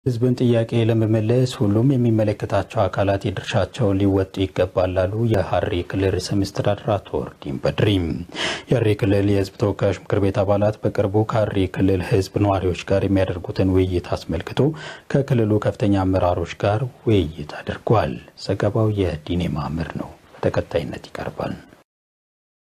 ህዝብን ጥያቄ ለመመለስ ሁሉም የሚመለከታቸው አካላት የድርሻቸውን ሊወጡ ይገባል አሉ የሐረሪ ክልል ርዕሰ መስተዳድር አቶ ኦርዲን በድሪ። የሐረሪ ክልል የህዝብ ተወካዮች ምክር ቤት አባላት በቅርቡ ከሐረሪ ክልል ህዝብ ነዋሪዎች ጋር የሚያደርጉትን ውይይት አስመልክቶ ከክልሉ ከፍተኛ አመራሮች ጋር ውይይት አድርጓል። ዘገባው የዲኔ ማምር ነው፣ በተከታይነት ይቀርባል።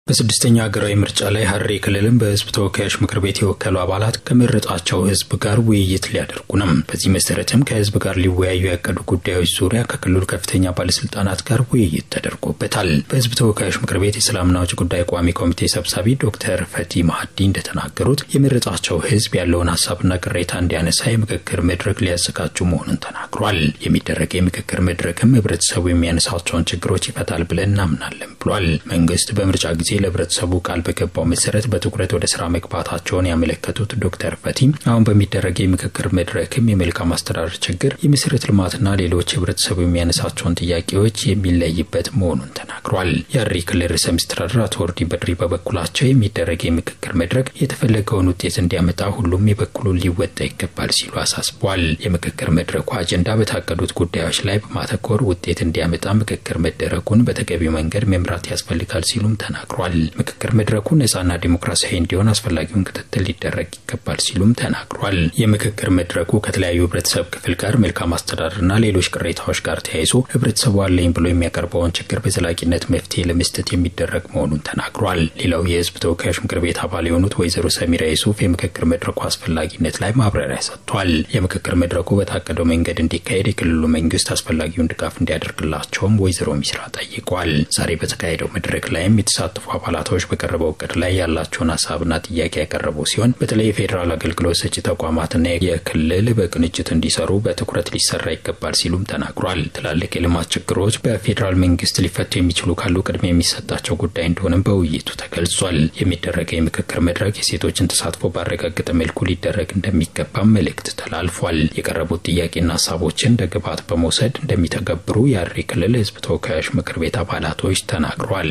በስድስተኛ ሀገራዊ ምርጫ ላይ ሐረሪ ክልልን በህዝብ ተወካዮች ምክር ቤት የወከሉ አባላት ከመረጣቸው ህዝብ ጋር ውይይት ሊያደርጉ ነው። በዚህ መሰረትም ከህዝብ ጋር ሊወያዩ ያቀዱ ጉዳዮች ዙሪያ ከክልሉ ከፍተኛ ባለስልጣናት ጋር ውይይት ተደርጎበታል። በህዝብ ተወካዮች ምክር ቤት የሰላምና ውጭ ጉዳይ ቋሚ ኮሚቴ ሰብሳቢ ዶክተር ፈቲ ማህዲ እንደተናገሩት የመረጣቸው ህዝብ ያለውን ሐሳብና ቅሬታ እንዲያነሳ የምክክር መድረክ ሊያዘጋጁ መሆኑን ተናግሯል። የሚደረግ የምክክር መድረክም ህብረተሰቡ የሚያነሳቸውን ችግሮች ይፈታል ብለን እናምናለን ብሏል። መንግስት በምርጫ ጊዜ ለህብረተሰቡ ቃል በገባው መሰረት በትኩረት ወደ ስራ መግባታቸውን ያመለከቱት ዶክተር ፈቲ አሁን በሚደረግ የምክክር መድረክም የመልካም አስተዳደር ችግር፣ የመሰረተ ልማትና ሌሎች ህብረተሰቡ የሚያነሳቸውን ጥያቄዎች የሚለይበት መሆኑን ተናግሯል። የሐረሪ ክልል ርዕሰ መስተዳድር አቶ ኦርዲን በድሪ በበኩላቸው የሚደረግ የምክክር መድረክ የተፈለገውን ውጤት እንዲያመጣ ሁሉም የበኩሉን ሊወጣ ይገባል ሲሉ አሳስበዋል። የምክክር መድረኩ አጀንዳ በታቀዱት ጉዳዮች ላይ በማተኮር ውጤት እንዲያመጣ ምክክር መደረጉን በተገቢው መንገድ መምራት ያስፈልጋል ሲሉም ተናግሯል። ምክክር መድረኩ ነፃና ዲሞክራሲያዊ እንዲሆን አስፈላጊውን ክትትል ሊደረግ ይገባል ሲሉም ተናግሯል። የምክክር መድረኩ ከተለያዩ ህብረተሰብ ክፍል ጋር መልካም አስተዳደርና ሌሎች ቅሬታዎች ጋር ተያይዞ ህብረተሰቡ አለኝ ብሎ የሚያቀርበውን ችግር በዘላቂነት መፍትሄ ለመስጠት የሚደረግ መሆኑን ተናግሯል። ሌላው የህዝብ ተወካዮች ምክር ቤት አባል የሆኑት ወይዘሮ ሰሚራ ዩሱፍ የምክክር መድረኩ አስፈላጊነት ላይ ማብራሪያ ሰጥቷል። የምክክር መድረኩ በታቀደው መንገድ እንዲካሄድ የክልሉ መንግስት አስፈላጊውን ድጋፍ እንዲያደርግላቸውም ወይዘሮ ሚስራ ጠይቀዋል። ዛሬ በተካሄደው መድረክ ላይም የተሳተፉ አባላቶች በቀረበው እቅድ ላይ ያላቸውን ሐሳብና ጥያቄ ያቀረቡ ሲሆን በተለይ የፌደራል አገልግሎት ሰጪ ተቋማትና የክልል በቅንጅት እንዲሰሩ በትኩረት ሊሰራ ይገባል ሲሉም ተናግሯል። ትላልቅ የልማት ችግሮች በፌደራል መንግስት ሊፈቱ የሚችሉ ካሉ ቅድሚያ የሚሰጣቸው ጉዳይ እንደሆነም በውይይቱ ተገልጿል። የሚደረገው የምክክር መድረክ የሴቶችን ተሳትፎ ባረጋገጠ መልኩ ሊደረግ እንደሚገባ መልእክት ተላልፏል። የቀረቡት ጥያቄና ሐሳቦችን ደግባት በመውሰድ እንደሚተገብሩ የሐረሪ ክልል ህዝብ ተወካዮች ምክር ቤት አባላቶች ተናግሯል።